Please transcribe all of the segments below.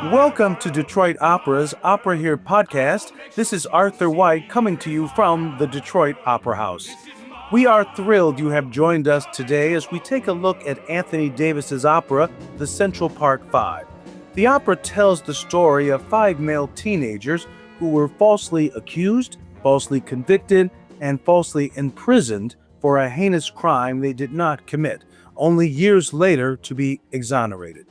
Welcome to Detroit Opera's OperaHere podcast. This is Arthur White coming to you from the Detroit Opera House. We are thrilled you have joined us today as we take a look at Anthony Davis's opera, The Central Park Five. The opera tells the story of five male teenagers who were falsely accused, falsely convicted, and falsely imprisoned for a heinous crime they did not commit, only years later to be exonerated.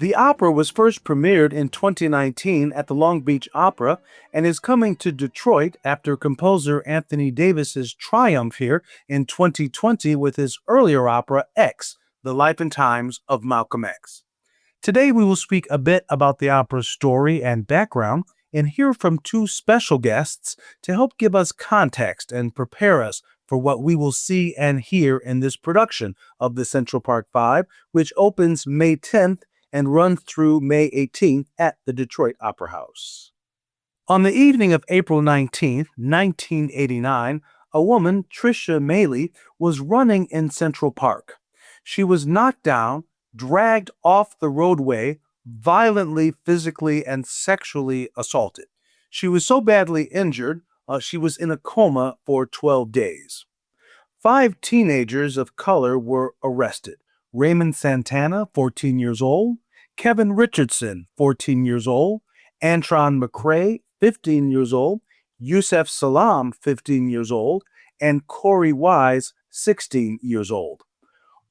The opera was first premiered in 2019 at the Long Beach Opera and is coming to Detroit after composer Anthony Davis's triumph here in 2020 with his earlier opera X, The Life and Times of Malcolm X. Today we will speak a bit about the opera's story and background and hear from two special guests to help give us context and prepare us for what we will see and hear in this production of the Central Park Five, which opens May 10th and runs through May 18th at the Detroit Opera House. On the evening of April 19th, 1989, a woman, Tricia Maley, was running in Central Park. She was knocked down, dragged off the roadway, violently, physically, and sexually assaulted. She was so badly injured, she was in a coma for 12 days. Five teenagers of color were arrested. Raymond Santana, 14 years old, Kevin Richardson, 14 years old, Antron McCrae, 15 years old, Yusef Salam, 15 years old, and Corey Wise, 16 years old.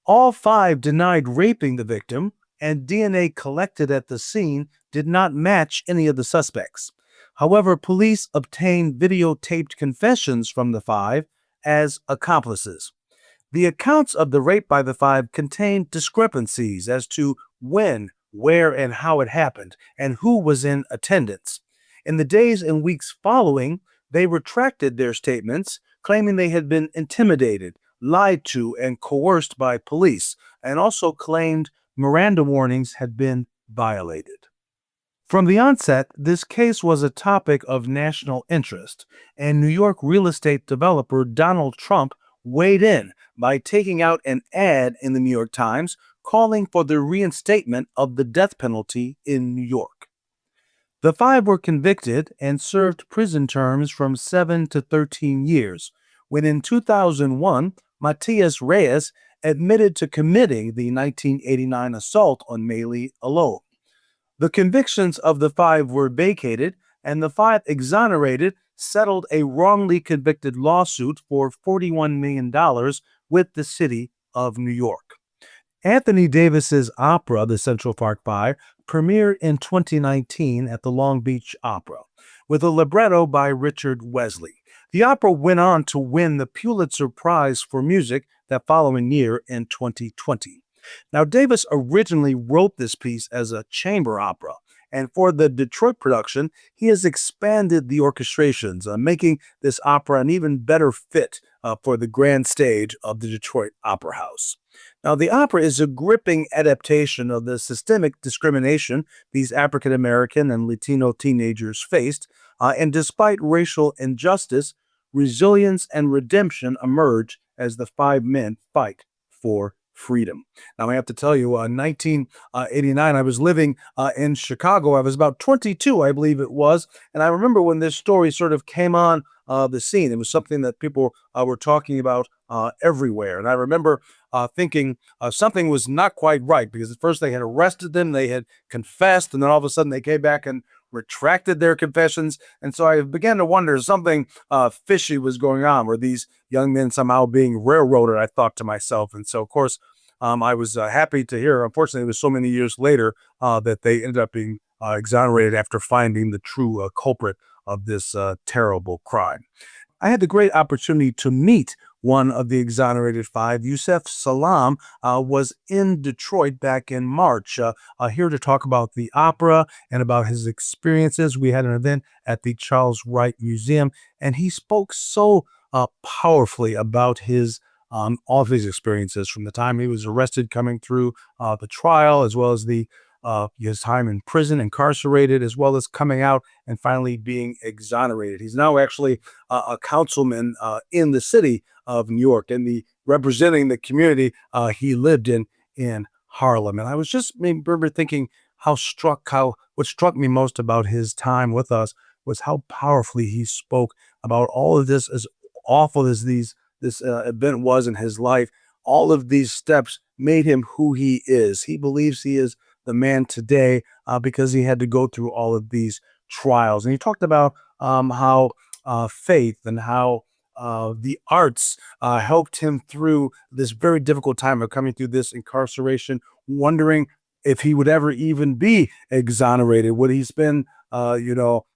All five denied raping the victim, and DNA collected at the scene did not match any of the suspects. However, police obtained videotaped confessions from the five as accomplices. The accounts of the rape by the five contained discrepancies as to when, where, and how it happened, and who was in attendance. In the days and weeks following, they retracted their statements, claiming they had been intimidated, lied to, and coerced by police, and also claimed Miranda warnings had been violated. From the onset, this case was a topic of national interest, and New York real estate developer Donald Trump weighed in by taking out an ad in the New York Times calling for the reinstatement of the death penalty in New York. The five were convicted and served prison terms from 7 to 13 years, when in 2001, Matias Reyes admitted to committing the 1989 assault on Maley alone. The convictions of the five were vacated, and the five exonerated settled a wrongly convicted lawsuit for $41 million with the city of New York. Anthony Davis's opera, The Central Park Five, premiered in 2019 at the Long Beach Opera, with a libretto by Richard Wesley. The opera went on to win the Pulitzer Prize for Music that following year in 2020. Now, Davis originally wrote this piece as a chamber opera, and for the Detroit production, he has expanded the orchestrations, making this opera an even better fit for the grand stage of the Detroit Opera House. Now, the opera is a gripping adaptation of the systemic discrimination these African American and Latino teenagers faced, and despite racial injustice, resilience and redemption emerge as the five men fight for freedom. Now, I have to tell you, 1989, I was living in Chicago. I was about 22, I believe it was. And I remember when this story sort of came on the scene. It was something that people were talking about everywhere. And I remember thinking something was not quite right, because at first they had arrested them, they had confessed, and then all of a sudden they came back and retracted their confessions. And so I began to wonder something fishy was going on. Were these young men somehow being railroaded, I thought to myself. And so, of course, I was happy to hear, unfortunately, it was so many years later that they ended up being exonerated after finding the true culprit of this terrible crime. I had the great opportunity to meet one of the exonerated five. Yusef Salam was in Detroit back in March, here to talk about the opera and about his experiences. We had an event at the Charles Wright Museum, and he spoke so powerfully about his all of his experiences from the time he was arrested coming through the trial, as well as his time in prison, incarcerated, as well as coming out and finally being exonerated. He's now actually a councilman in the city of New York, and representing the community he lived in Harlem. And I was just remember thinking how what struck me most about his time with us was how powerfully he spoke about all of this. As awful as this event was in his life, all of these steps made him who he is. He believes he is the man today because he had to go through all of these trials. And he talked about how faith and how the arts helped him through this very difficult time of coming through this incarceration, wondering if he would ever even be exonerated. Would he spend,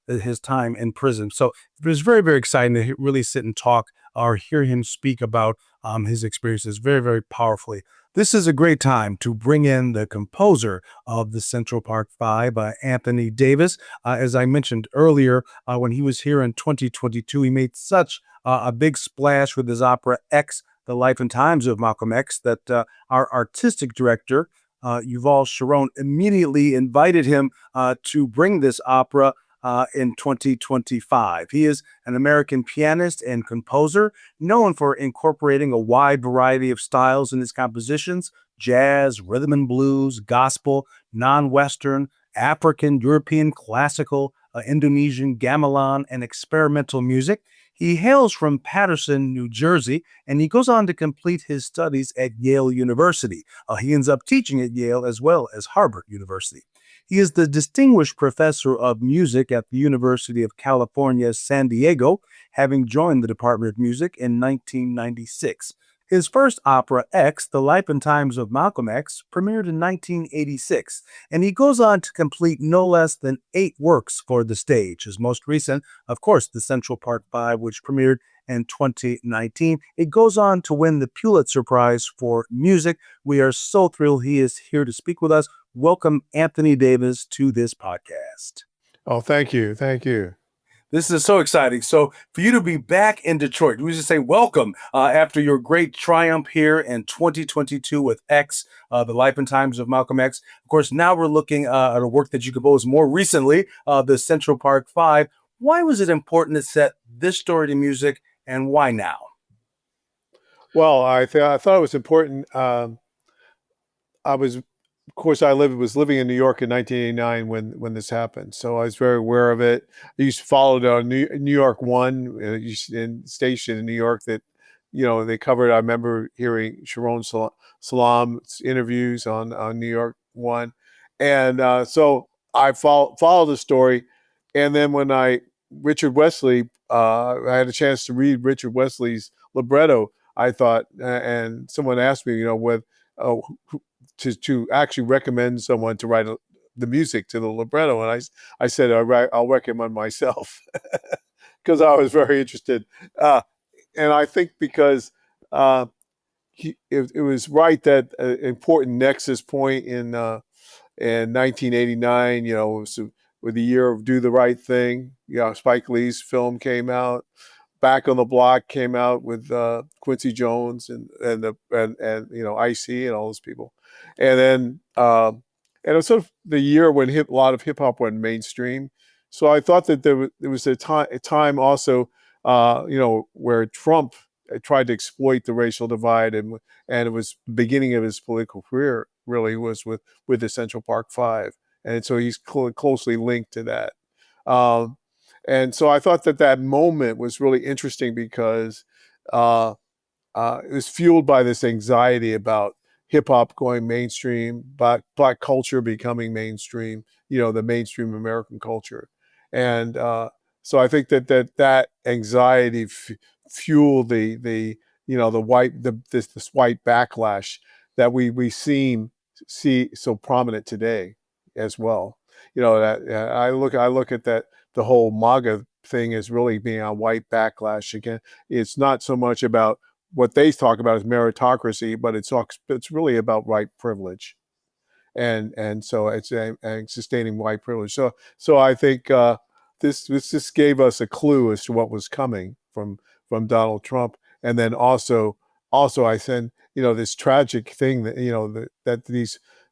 his time in prison? So it was very, very exciting to really sit and talk or hear him speak about his experiences very, very powerfully. This is a great time to bring in the composer of the Central Park Five, Anthony Davis. As I mentioned earlier, when he was here in 2022, he made such a big splash with his opera X, The Life and Times of Malcolm X, that our artistic director, Yuval Sharon, immediately invited him to bring this opera in 2025. He is an American pianist and composer known for incorporating a wide variety of styles in his compositions: jazz, rhythm and blues, gospel, non-Western, African, European, classical, Indonesian, gamelan, and experimental music. He hails from Paterson, New Jersey, and he goes on to complete his studies at Yale University. He ends up teaching at Yale as well as Harvard University. He is the Distinguished Professor of Music at the University of California, San Diego, having joined the Department of Music in 1996. His first opera, X, The Life and Times of Malcolm X, premiered in 1986, and he goes on to complete no less than 8 works for the stage. His most recent, of course, the Central Park Five, which premiered in 2019. It goes on to win the Pulitzer Prize for music. We are so thrilled he is here to speak with us. Welcome, Anthony Davis, to this podcast. Oh, thank you. Thank you. This is so exciting. So for you to be back in Detroit, we just say welcome after your great triumph here in 2022 with X, The Life and Times of Malcolm X. Of course, now we're looking at a work that you composed more recently, the Central Park Five. Why was it important to set this story to music, and why now? Well, I thought it was important. I was, of course, was living in New York in 1989 when this happened, so I was very aware of it. I used to follow it on New York One, station in New York that, they covered. I remember hearing Sharon Salam's interviews on New York One, and so I followed the story. And then when Richard Wesley, I had a chance to read Richard Wesley's libretto. I thought, and someone asked me, with uh, to actually recommend someone to write the music to the libretto, and I said I'll recommend myself because I was very interested, and I think because it was right that an important nexus point in 1989, was with the year of Do the Right Thing. Spike Lee's film came out. Back on the Block came out with Quincy Jones and Ice-T and all those people, and then and it was sort of the year when a lot of hip hop went mainstream. So I thought that there was a time also, where Trump tried to exploit the racial divide, and it was the beginning of his political career. Really was with the Central Park Five, and so he's closely linked to that. Um, and so I thought that moment was really interesting because uh, it was fueled by this anxiety about hip hop going mainstream, black culture becoming mainstream, the mainstream American culture. And so I think that anxiety fueled this white backlash that we see so prominent today as well. That I look at that the whole MAGA thing as really being a white backlash again. It's not so much about what they talk about as meritocracy, but it's really about white privilege, and so it's and sustaining white privilege. So I think this gave us a clue as to what was coming from Donald Trump, and then also I said, this tragic thing that that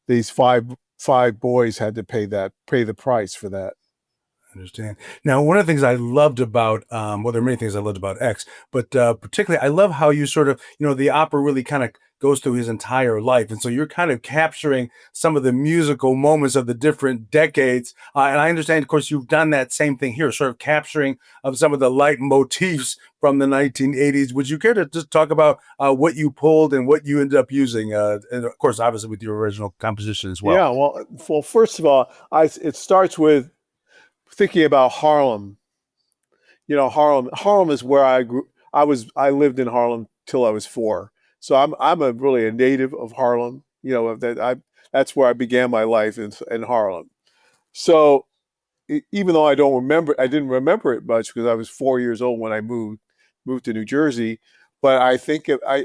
these five boys had to pay the price for that. Understand. Now, one of the things I loved about, well, there are many things I loved about X, but particularly I love how you sort of, the opera really kind of goes through his entire life. And so you're kind of capturing some of the musical moments of the different decades. And I understand, of course, you've done that same thing here, sort of capturing of some of the light motifs from the 1980s. Would you care to just talk about what you pulled and what you ended up using? And of course, obviously with your original composition as well. Yeah, well, first of all, it starts with thinking about Harlem. Harlem is where I grew. I lived in Harlem till I was 4. So I'm really a native of Harlem. That's where I began my life in Harlem. So even though I didn't remember it much because I was 4 years old when I moved to New Jersey. But I think I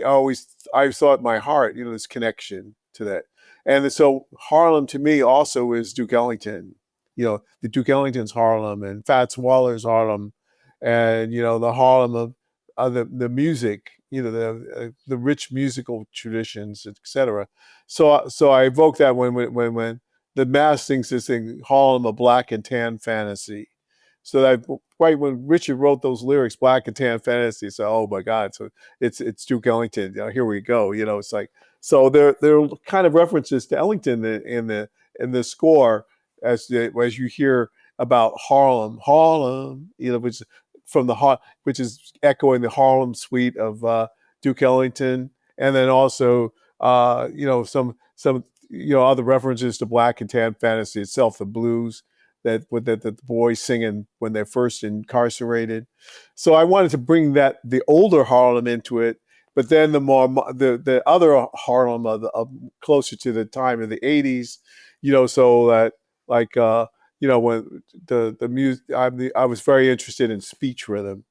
saw it in my heart, this connection to that. And so Harlem to me also is Duke Ellington, the Duke Ellington's Harlem and Fats Waller's Harlem, and the Harlem of the music, the rich musical traditions, etc. So I evoke that when the Mass sings this thing, Harlem, a black and tan fantasy. So that right when Richard wrote those lyrics, black and tan fantasy, so oh my God, so it's Duke Ellington. Here we go. It's like, so there are kind of references to Ellington in the score as you hear about Harlem, which from which is echoing the Harlem suite of Duke Ellington, and then also some other references to black and tan fantasy itself, the blues that the boys singing when they're first incarcerated. So I wanted to bring the older Harlem into it, but then the other Harlem of closer to the time of the 80s, so that like when the music, I was very interested in speech rhythm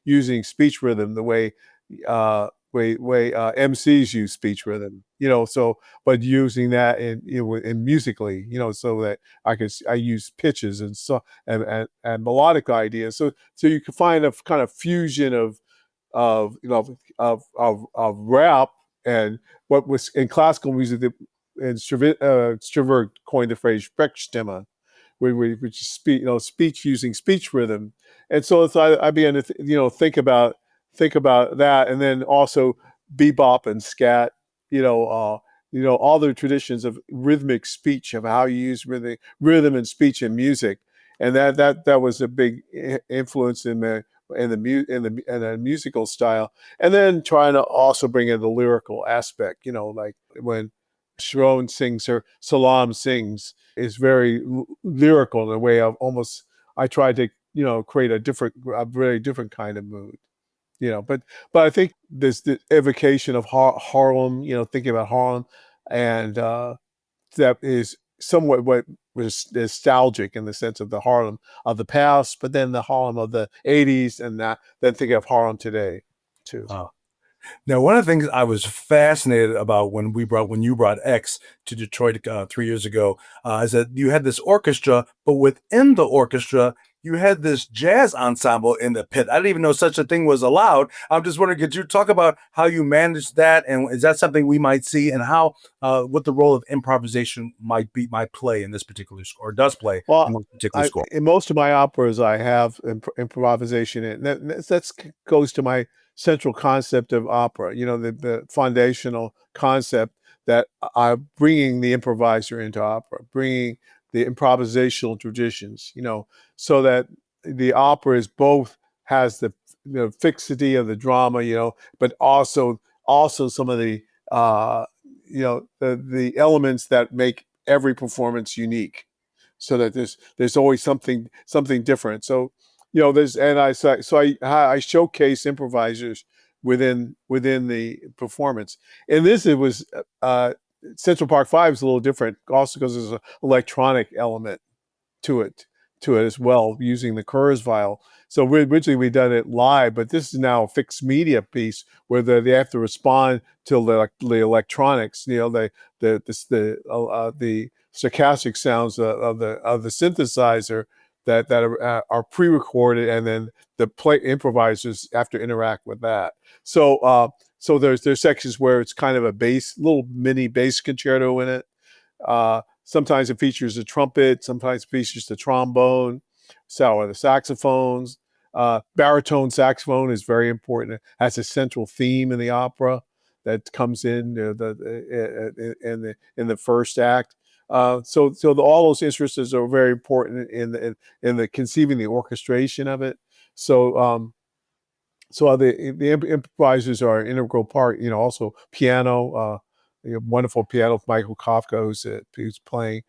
using speech rhythm the way MCs use speech rhythm, so but using that in musically, so that I use pitches and so and melodic ideas, so you can find a kind of fusion of rap and what was in classical music that, and Strindberg coined the phrase Sprechstimme, which is speech using speech rhythm. And so I began to think about that, and then also bebop and scat, all the traditions of rhythmic speech, of how you use rhythm and speech in music, and that was a big influence in the musical style, and then trying to also bring in the lyrical aspect, like when Sharon sings her Salam sings is very lyrical in a way of almost, I tried to create a very different kind of mood, but I think this the evocation of Harlem, thinking about Harlem, and that is somewhat what was nostalgic in the sense of the Harlem of the past, but then the Harlem of the 80s, and then thinking of Harlem today too. Uh, Now, one of the things I was fascinated about when you brought X to Detroit 3 years ago is that you had this orchestra, but within the orchestra, you had this jazz ensemble in the pit. I didn't even know such a thing was allowed. I'm just wondering, could you talk about how you managed that, and is that something we might see, and how what the role of improvisation might play in this particular score, or does play in Well, this particular score? in most of my operas, I have improvisation in it. That goes to my central concept of opera. The foundational concept that I'm bringing the improviser into opera, bringing the improvisational traditions. So that the opera is both has the fixity of the drama, but also some of the the elements that make every performance unique, so that there's always something different. So there's and I so I showcase improvisers within the performance. And this it was Central Park Five is a little different, also because there's an electronic element to it as well, using the Kurzweil. So originally we done it live, but this is now a fixed media piece where they have to respond to the electronics. The stochastic sounds of the synthesizer that are pre-recorded, and then the improvisers have to interact with that. So there's sections where it's kind of a little mini bass concerto in it. Sometimes it features a trumpet, sometimes it features the trombone. So the saxophones, baritone saxophone is very important. It has a central theme in the opera that comes in in the first act. All those instruments are very important in the conceiving the orchestration of it. So the improvisers are an integral part. Also piano, wonderful piano. Michael Kafka, who's playing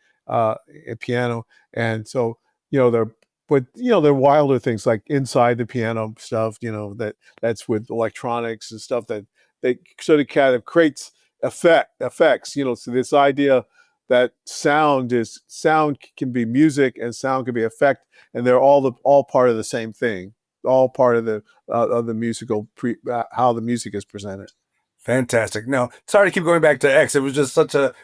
piano, and so they're but there are wilder things like inside the piano stuff. That's with electronics and stuff that they sort of kind of creates effects. So this idea that sound can be music and sound can be effect, and they're all part of the same thing, all part of the musical how the music is presented. Fantastic. Now, sorry to keep going back to X. It was just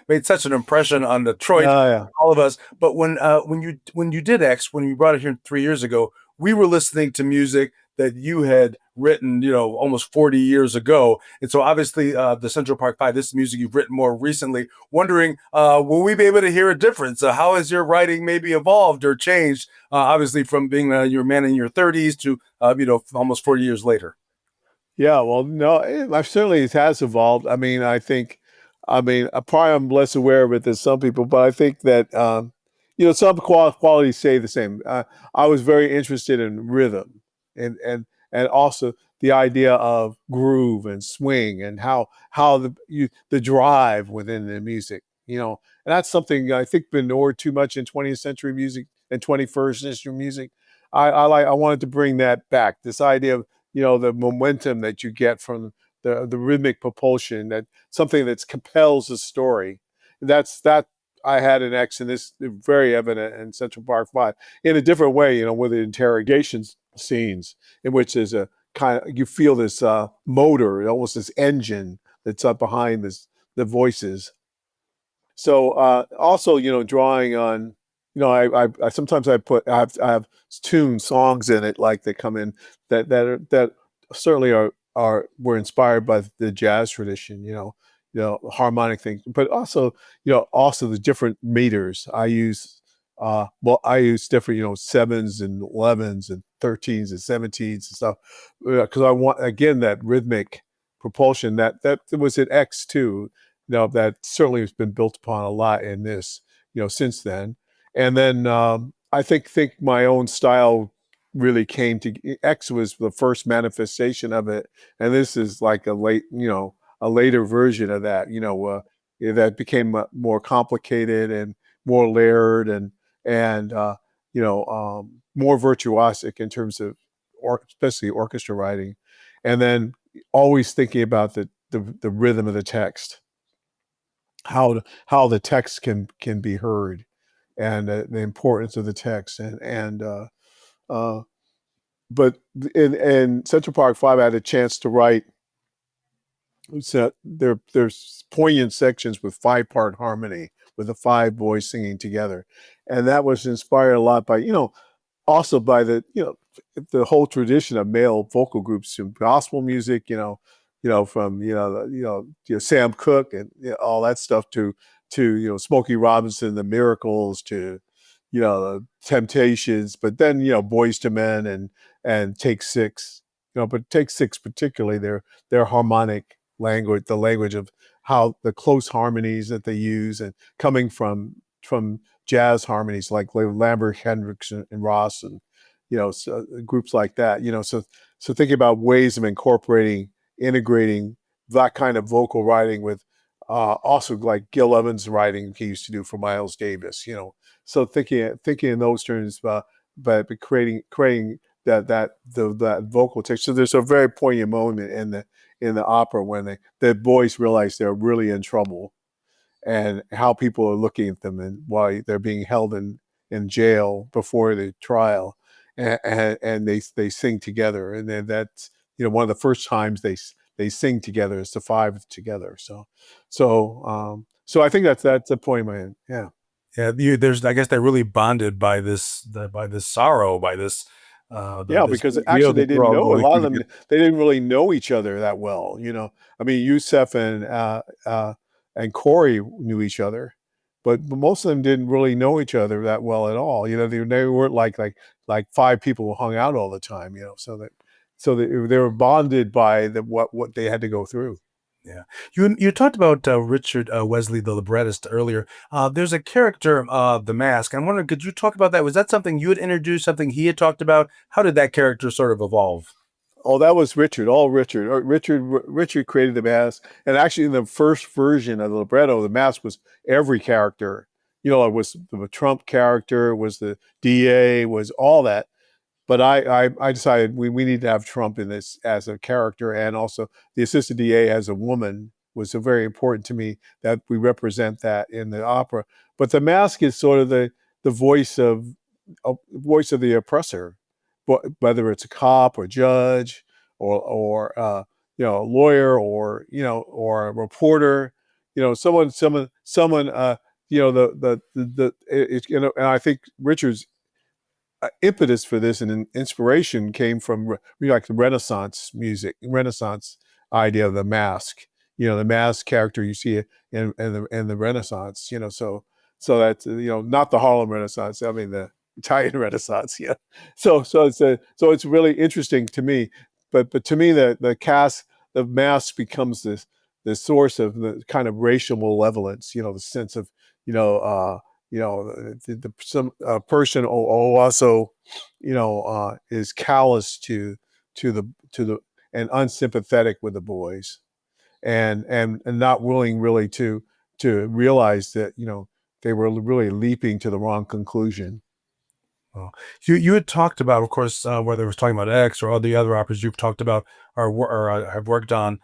made such an impression on Detroit, Oh yeah, all of us. But when you did X, when you brought it here 3 years ago, we were listening to music that you had written, almost 40 years ago. And so obviously, the Central Park Five, this is music you've written more recently. Wondering, will we be able to hear a difference? How has your writing maybe evolved or changed? Obviously, from being your man in your 30s to almost 40 years later. yeah. Well, no, certainly it has evolved. Probably I'm less aware of it than some people, but I think that some qualities stay the same. I was very interested in rhythm and also the idea of groove and swing and how the drive within the music. And that's something I think been ignored too much in 20th century music and 21st century music. I wanted to bring that back. This idea of the momentum that you get from the rhythmic propulsion, that something that compels the story. That I had an X, and this is very evident in Central Park Five in a different way. With the interrogation scenes in which there's a kind of, you feel this motor, almost this engine that's up behind the voices. So also, drawing on, I sometimes I have tune songs in it, like that come in that certainly were inspired by the jazz tradition, harmonic thing, but also the different meters I use. I use different, sevens and 11s and 13s and 17s and stuff, because I want, again, that rhythmic propulsion that was at X too. That certainly has been built upon a lot in this, since then. And then I think my own style really came to X was the first manifestation of it, and this is like a later version of that. That became more complicated and more layered and more virtuosic in terms of, especially orchestra writing, and then always thinking about the rhythm of the text, how the text can be heard, and the importance of the text, uh, but in Central Park Five, I had a chance to write. So there's poignant sections with 5-part harmony with the 5 boys singing together, and that was inspired a lot by also by the whole tradition of male vocal groups in gospel music, from Sam Cooke and all that stuff to Smokey Robinson, the Miracles, to the Temptations, but then Boys to Men and Take Six, but Take Six particularly, their harmonic language, the language of how the close harmonies that they use, and coming from jazz harmonies like Lambert, Hendricks, and Ross, and so groups like that. So thinking about ways of integrating that kind of vocal writing with also like Gil Evans writing he used to do for Miles Davis. So thinking in those terms, but creating that vocal text. So there's a very poignant moment in the opera when the boys realize they're really in trouble, and how people are looking at them, and why they're being held in jail before the trial, and they sing together, and then that's one of the first times they sing together is the 5 together. So I think that's the point, man. Yeah. Yeah, there's. I guess they're really bonded by this sorrow, by this Yeah, this because deal actually they that they're didn't all know, a going lot through of them, together. they didn't really know each other that well. Yusef and Corey knew each other, but most of them didn't really know each other that well at all. They weren't like five people who hung out all the time. They were bonded by what they had to go through. Yeah, you talked about Richard Wesley, the librettist, earlier. There's a character, the Mask. I'm wondering, could you talk about that? Was that something you had introduced? Something he had talked about? How did that character sort of evolve? Oh, that was Richard. All Richard. Richard created the mask, and actually, in the first version of the libretto, the mask was every character. It was the Trump character, was the DA, was all that. But I decided we need to have Trump in this as a character, and also the assistant DA as a woman was so very important to me that we represent that in the opera. But the mask is sort of the voice of the oppressor, whether it's a cop or judge or a lawyer or a reporter, someone and I think Richard's impetus for this and inspiration came from like the Renaissance music, Renaissance idea of the mask. The mask character you see in the Renaissance. So that's not the Harlem Renaissance. I mean the Italian Renaissance. Yeah. So it's really interesting to me. But to me the cast of mask becomes the source of the kind of racial malevolence. The sense of you know. Some person also is callous to the and unsympathetic with the boys and not willing really to realize that they were really leaping to the wrong conclusion. Well, you had talked about, of course, whether it was talking about X or all the other operas you've talked about or have worked on.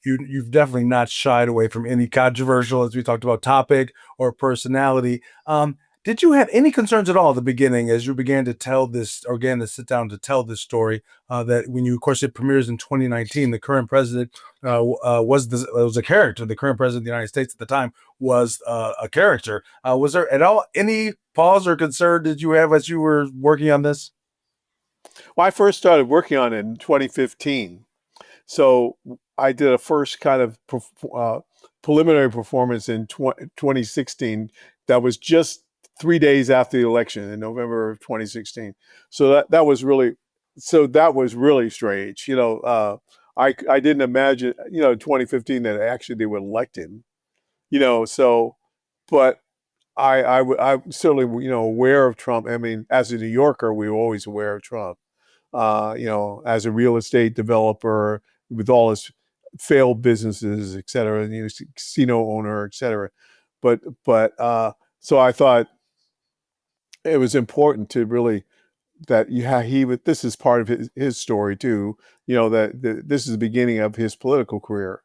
You've definitely not shied away from any controversial, as we talked about, topic or personality. Did you have any concerns at all at the beginning as you began to tell this, or began to sit down to tell this story? That when of course, it premieres in 2019, the current president was a character. The current president of the United States at the time was a character. Was there at all any pause or concern did you have as you were working on this? Well, I first started working on it in 2015. So I did a first kind of preliminary performance in 2016 that was just 3 days after the election in November of 2016. So that was really strange. I didn't imagine, 2015 that actually they would elect him. So, but I'm certainly, aware of Trump. I mean, as a New Yorker, we were always aware of Trump. As a real estate developer with all his failed businesses, et cetera, and he was a casino owner, et cetera. So I thought it was important to really that he would. This is part of his story too. This is the beginning of his political career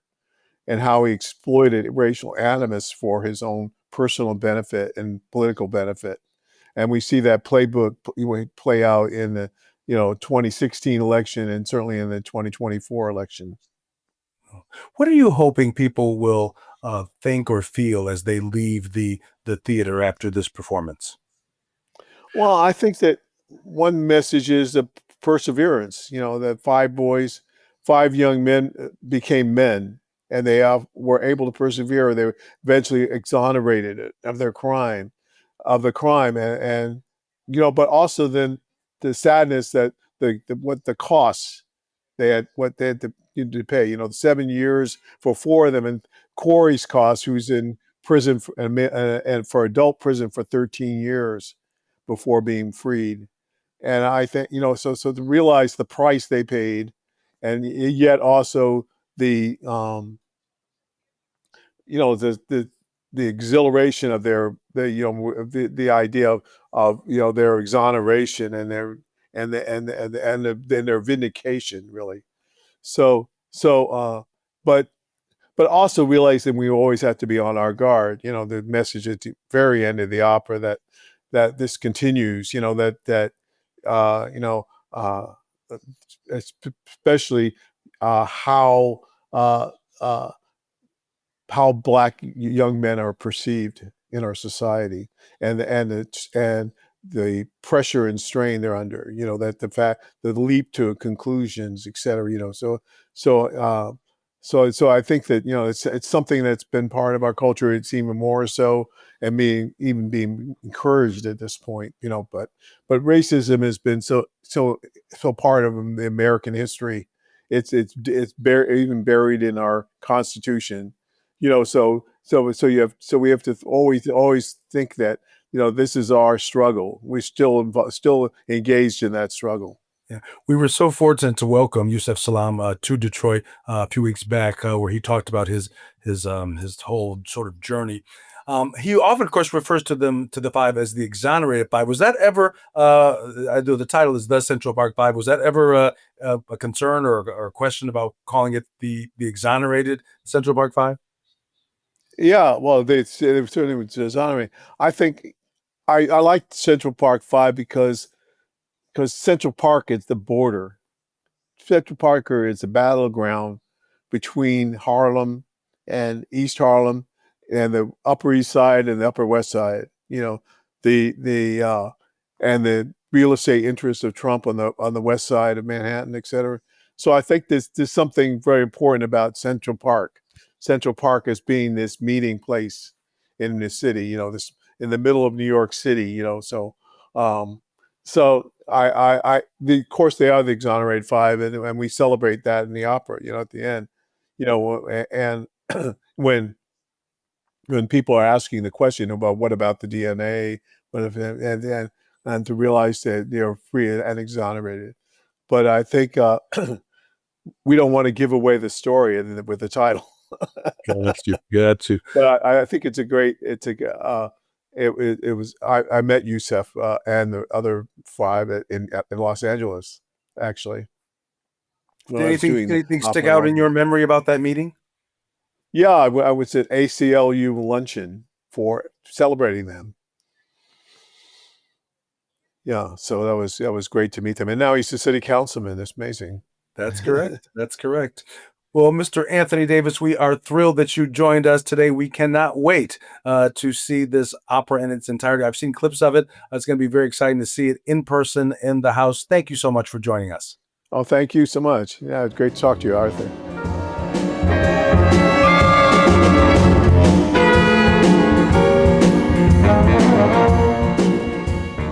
and how he exploited racial animus for his own personal benefit and political benefit. And we see that playbook play out in the 2016 election and certainly in the 2024 election. What are you hoping people will think or feel as they leave the theater after this performance? Well, I think that one message is the perseverance. That five young men became men, and they were able to persevere. They were eventually exonerated of the crime, and but also then the sadness that what the costs what they had to pay. 7 years for four of them, and Corey's cost, who's in prison and for adult prison for 13 years before being freed. And I think so to realize the price they paid, and yet also the the exhilaration of the idea of their exoneration and their vindication, really. So, but also realizing we always have to be on our guard. The message at the very end of the opera that this continues. That uh, you know uh, especially uh, how uh, uh, how black young men are perceived in our society, and the pressure and strain they're under. That the leap to conclusions, et cetera. So So I think that it's something that's been part of our culture. It's even more so, and being encouraged at this point. But racism has been so part of the American history. Even buried in our Constitution. So we have to always think that this is our struggle. We're still engaged in that struggle. Yeah, we were so fortunate to welcome Yusef Salaam to Detroit a few weeks back, where he talked about his whole sort of journey. He often, of course, refers to the five as the exonerated five. Was that ever? I know the title is the Central Park Five. Was that ever a concern or a question about calling it the exonerated Central Park Five? Yeah, well, they certainly was exonerated. I think I like Central Park Five because Central Park is the border. Central Park is a battleground between Harlem and East Harlem and the Upper East Side and the Upper West Side. The and the real estate interests of Trump on the west side of Manhattan, et cetera. So I think there's something very important about Central Park. Central Park as being this meeting place in the city. This in the middle of New York City. Um, so of course they are the exonerated five, and we celebrate that in the opera. At the end, and when people are asking the question about what about the DNA, and to realize that they're free and exonerated. But I think we don't want to give away the story with the title. Got you. Got you. But I think it's a great. It was. I met Yusef and the other five in Los Angeles, actually. When Did I was doing anything stick opera out in and your memory about that meeting? Yeah, I was at ACLU luncheon for celebrating them. Yeah, so that was great to meet them. And now he's a city councilman. That's amazing. That's correct. That's correct. Well, Mr. Anthony Davis, we are thrilled that you joined us today. We cannot wait to see this opera in its entirety. I've seen clips of it. It's going to be very exciting to see it in person in the house. Thank you so much for joining us. Oh, thank you so much. Yeah, it's great to talk to you, Arthur.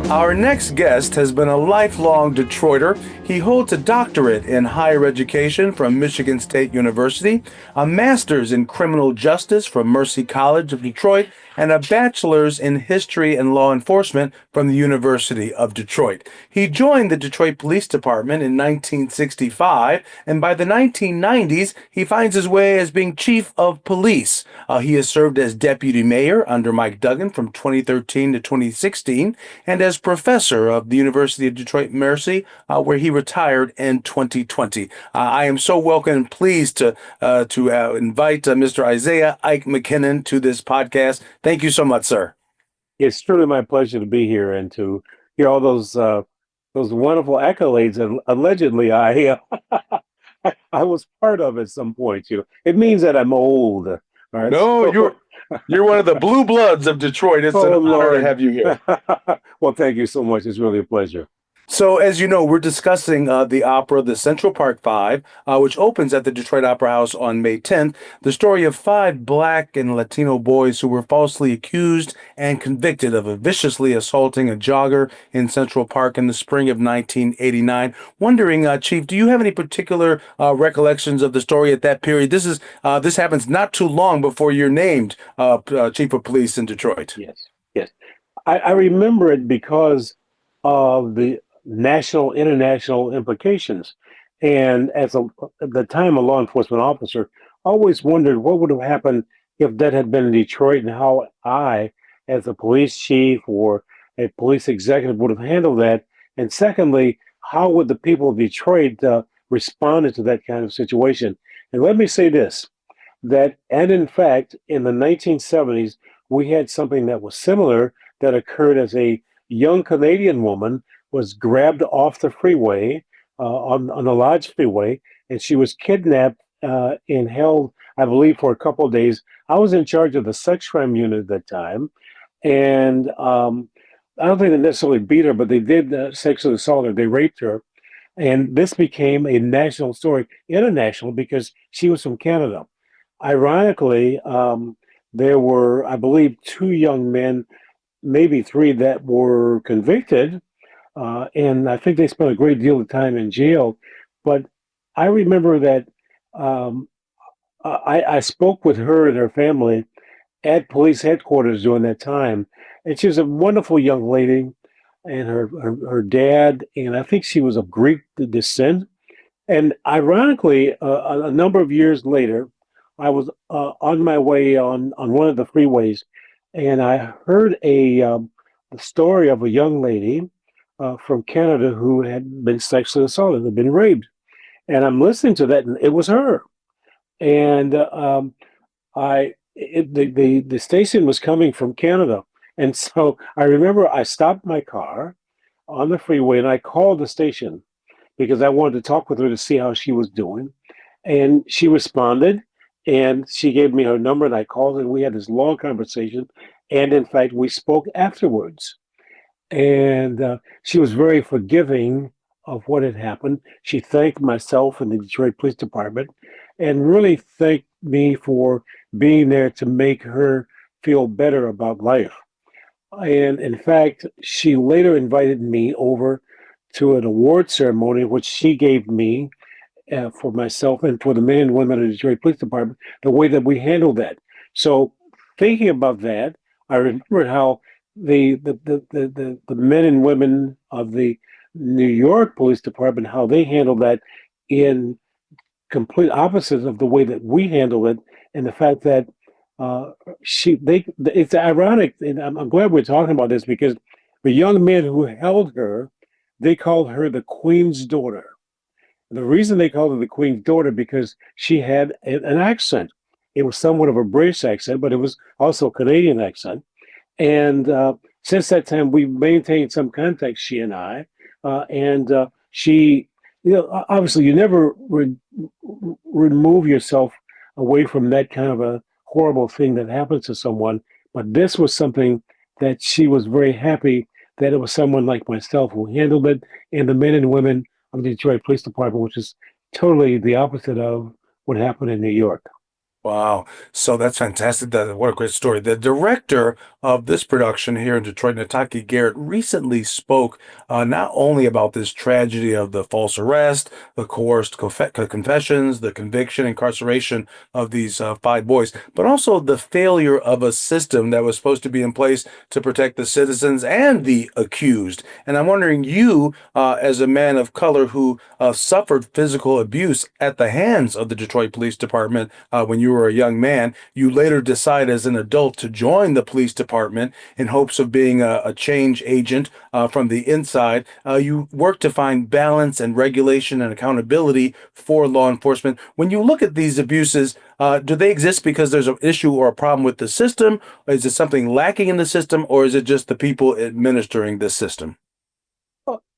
Our next guest has been a lifelong Detroiter. He holds a doctorate in higher education from Michigan State University, a master's in criminal justice from Mercy College of Detroit, and a bachelor's in history and law enforcement from the University of Detroit. He joined the Detroit Police Department in 1965, and by the 1990s, he finds his way as being chief of police. He has served as deputy mayor under Mike Duggan from 2013 to 2016, and as professor of the University of Detroit Mercy, where he retired in 2020. I am so welcome and pleased to invite Mr. Isaiah Ike McKinnon to this podcast. Thank you so much, sir. It's truly my pleasure to be here and to hear all those wonderful accolades. And allegedly, I was part of at some point. It means that I'm old. All right? No, you're one of the blue bloods of Detroit. It's an honor to have you here. Well, thank you so much. It's really a pleasure. So, as you know, we're discussing the opera, The Central Park Five, which opens at the Detroit Opera House on May 10th. The story of five Black and Latino boys who were falsely accused and convicted of viciously assaulting a jogger in Central Park in the spring of 1989. Wondering, Chief, do you have any particular recollections of the story at that period? This happens not too long before you're named Chief of Police in Detroit. Yes, yes. I remember it because of the national, international implications. And at the time, a law enforcement officer, always wondered what would have happened if that had been in Detroit and how I, as a police chief or a police executive, would have handled that. And secondly, how would the people of Detroit respond to that kind of situation? And let me say this, and in fact, in the 1970s, we had something that was similar that occurred as a young Canadian woman was grabbed off the freeway on the Lodge Freeway, and she was kidnapped and held, I believe, for a couple of days. I was in charge of the sex crime unit at that time, and I don't think they necessarily beat her, but they did sexually assault her. They raped her, And this became a national story, international, because she was from Canada. Ironically, there were, I believe, two young men, maybe three, that were convicted. And I think they spent a great deal of time in jail. But I remember that um, I spoke with her and her family at police headquarters during that time. And she was a wonderful young lady, and her dad, and I think she was of Greek descent. And ironically, a number of years later, I was on my way on one of the freeways, and I heard the story of a young lady from Canada who had been sexually assaulted, had been raped. And I'm listening to that, and it was her. And the station was coming from Canada, and so I remember I stopped my car on the freeway and I called the station because I wanted to talk with her to see how she was doing. And she responded and she gave me her number and I called and we had this long conversation. And in fact, we spoke afterwards. And she was very forgiving of what had happened. She thanked myself and the Detroit Police Department and really thanked me for being there to make her feel better about life. And in fact, she later invited me over to an award ceremony, which she gave me for myself and for the men and women of the Detroit Police Department, the way that we handled that. So, thinking about that, I remember how the men and women of the New York Police Department, how they handled that in complete opposites of the way that we handle it, and the fact that uh, it's ironic, and I'm glad we're talking about this because the young men who held her, they called her the Queen's daughter. The reason they called her the Queen's daughter because she had an accent. It was somewhat of a British accent, but it was also a Canadian accent. And since that time, we've maintained some contact, she and I. And she, obviously, you never remove yourself away from that kind of a horrible thing that happens to someone. But this was something that she was very happy that it was someone like myself who handled it, and the men and women of the Detroit Police Department, which is totally the opposite of what happened in New York. Wow. So that's fantastic. What a great story. The director of this production here in Detroit, Nataki Garrett, recently spoke not only about this tragedy of the false arrest, the coerced confessions, the conviction, incarceration of these five boys, but also the failure of a system that was supposed to be in place to protect the citizens and the accused. And I'm wondering, you, as a man of color who suffered physical abuse at the hands of the Detroit Police Department when you were a young man, you later decide as an adult to join the police department in hopes of being a change agent from the inside. You work to find balance and regulation and accountability for law enforcement. When you look at these abuses, do they exist because there's an issue or a problem with the system? Or is it something lacking in the system, or is it just the people administering this system?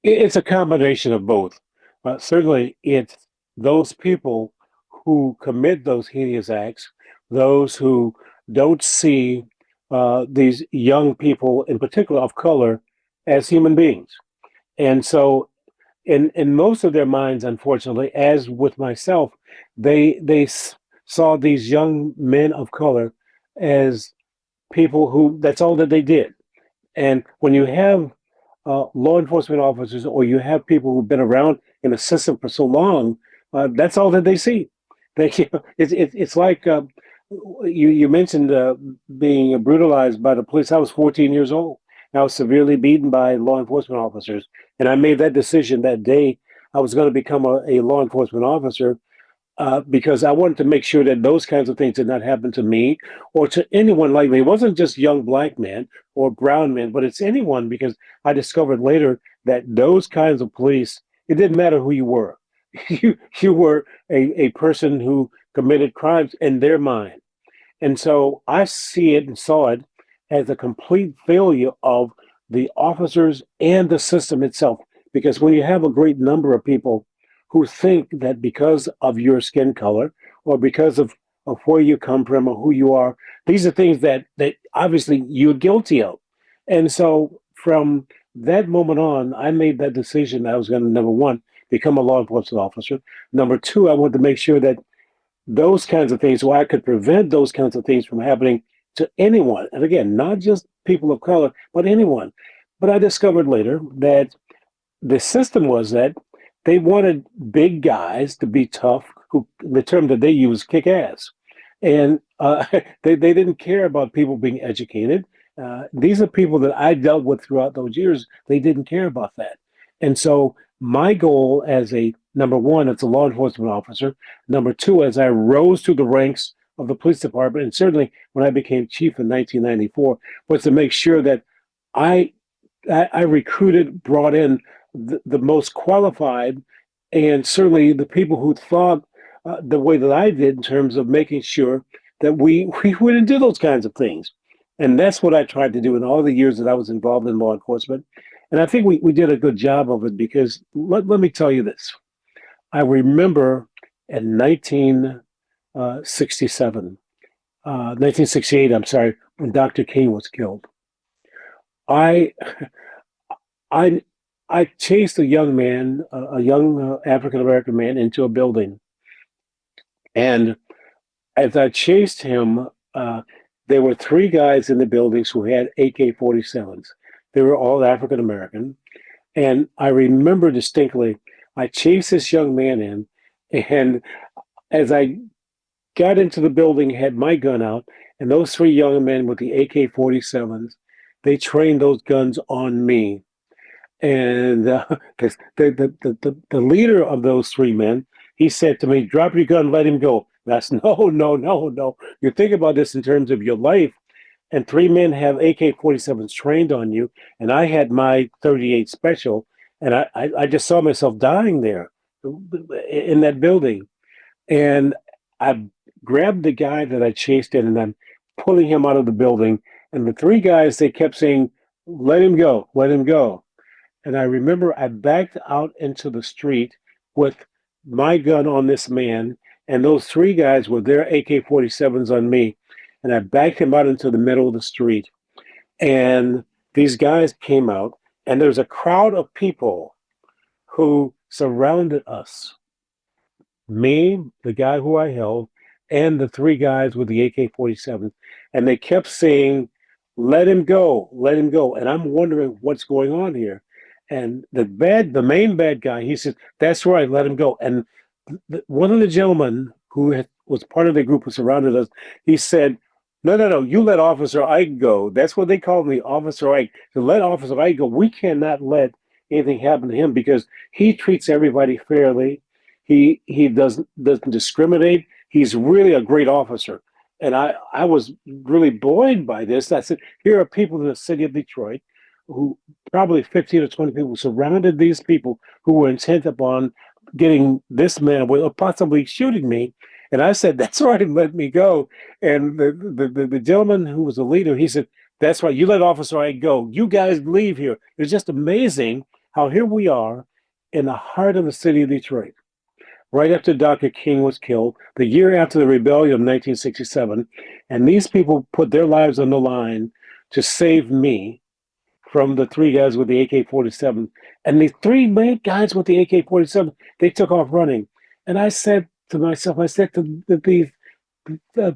It's a combination of both. Certainly, it's those people who commit those heinous acts, those who don't see these young people, in particular of color, as human beings. And so, in most of their minds, unfortunately, as with myself, they saw these young men of color as people who that's all that they did. And when you have law enforcement officers or you have people who've been around in the system for so long, that's all that they see. They, it's like you mentioned being brutalized by the police. I was 14 years old. I was severely beaten by law enforcement officers, and I made that decision that day. I was going to become a law enforcement officer because I wanted to make sure that those kinds of things did not happen to me or to anyone like me. It wasn't just young black men or brown men, but it's anyone because I discovered later that those kinds of police, it didn't matter who you were. You were a person who committed crimes in their mind. And so I see it and saw it as a complete failure of the officers and the system itself. Because when you have a great number of people who think that because of your skin color or because of where you come from or who you are, these are things that obviously you're guilty of. And so from that moment on, I made that decision that I was going to, number one, become a law enforcement officer. Number two, I wanted to make sure that those kinds of things, so I could prevent those kinds of things from happening to anyone. And again, not just people of color, but anyone. But I discovered later that the system was that they wanted big guys to be tough, who the term that they use, kick ass. And they didn't care about people being educated. These are people that I dealt with throughout those years. They didn't care about that. And so my goal as a number one, as a law enforcement officer, number two, as I rose through the ranks of the police department, and certainly when I became chief in 1994, was to make sure that I I recruited, brought in the most qualified, and certainly the people who thought the way that I did in terms of making sure that we wouldn't do those kinds of things. And that's what I tried to do in all the years that I was involved in law enforcement. And I think we did a good job of it because let me tell you this. I remember in 1967, 1968, I'm sorry, when Dr. King was killed. I I I chased a young man, a young African American man, into a building, and as I chased him, there were three guys in the buildings who had AK-47s. They were all African American, and I remember distinctly. I chased this young man in, and as I got into the building, had my gun out, and those three young men with the AK-47s, they trained those guns on me. And the leader of those three men, he said to me, "Drop your gun, let him go." That's no, no, no, no. You think about this in terms of your life, and three men have AK-47s trained on you, and I had my 38 special, and I just saw myself dying there in that building. And I grabbed the guy that I chased in, and I'm pulling him out of the building. And the three guys, they kept saying, "Let him go, let him go." And I remember I backed out into the street with my gun on this man, and those three guys with their AK-47s on me. And I backed him out into the middle of the street. And these guys came out, and there's a crowd of people who surrounded us, me, the guy who I held, and the three guys with the AK-47. And they kept saying, "Let him go, let him go." And I'm wondering what's going on here. And the main bad guy, he said, "That's right, let him go." And one of the gentlemen was part of the group who surrounded us, he said, "No, no, no, you let Officer Ike go." That's what they called me, Officer Ike. To let Officer Ike go, we cannot let anything happen to him because he treats everybody fairly. He doesn't discriminate. He's really a great officer. And I was really buoyed by this. I said, here are people in the city of Detroit who probably 15 or 20 people surrounded these people who were intent upon getting this man away or possibly shooting me. And I said, "That's right, let me go." And the gentleman who was the leader, he said, "That's right, you let Officer I go. You guys leave here." It's just amazing how here we are in the heart of the city of Detroit, right after Dr. King was killed, the year after the rebellion of 1967. And these people put their lives on the line to save me from the three guys with the AK-47. And the three main guys with the AK-47, they took off running. And I said to myself, I said to these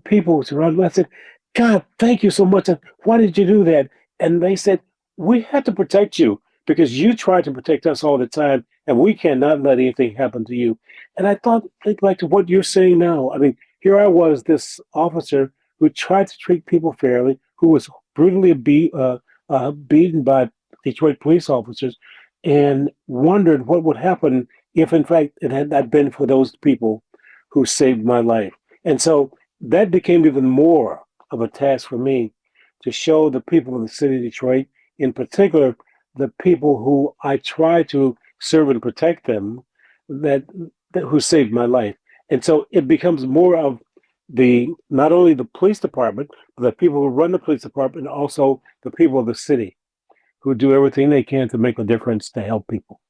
people surrounding me, I said, "God, thank you so much. Why did you do that?" And they said, "We had to protect you because you try to protect us all the time, and we cannot let anything happen to you." And I thought, like to what you're saying now. I mean, here I was, this officer who tried to treat people fairly, who was brutally beaten by Detroit police officers, and wondered what would happen if, in fact, it had not been for those people who saved my life. And so that became even more of a task for me to show the people of the city of Detroit, in particular, the people who I try to serve and protect them, that who saved my life. And so it becomes more of the not only the police department, but the people who run the police department, and also the people of the city who do everything they can to make a difference to help people.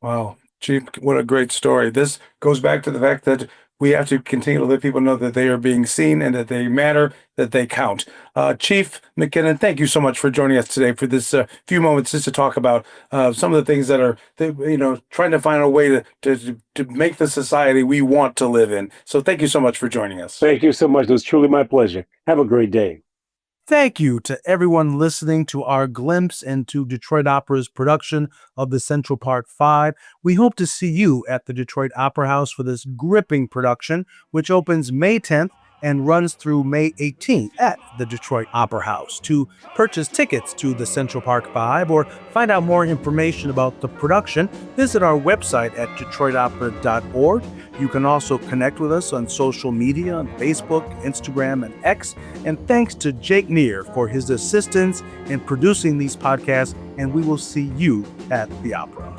Wow, Chief, what a great story. This goes back to the fact that We have to continue to let people know that they are being seen and that they matter, that they count. Chief McKinnon, thank you so much for joining us today for this few moments just to talk about some of the things that are, trying to find a way to make the society we want to live in. So thank you so much for joining us. Thank you so much. It was truly my pleasure. Have a great day. Thank you to everyone listening to our glimpse into Detroit Opera's production of the Central Park Five. We hope to see you at the Detroit Opera House for this gripping production, which opens May 10th and runs through May 18th at the Detroit Opera House. To purchase tickets to the Central Park Five or find out more information about the production, visit our website at detroitopera.org. You can also connect with us on social media on Facebook, Instagram, and X. And thanks to Jake Neer for his assistance in producing these podcasts, and we will see you at the opera.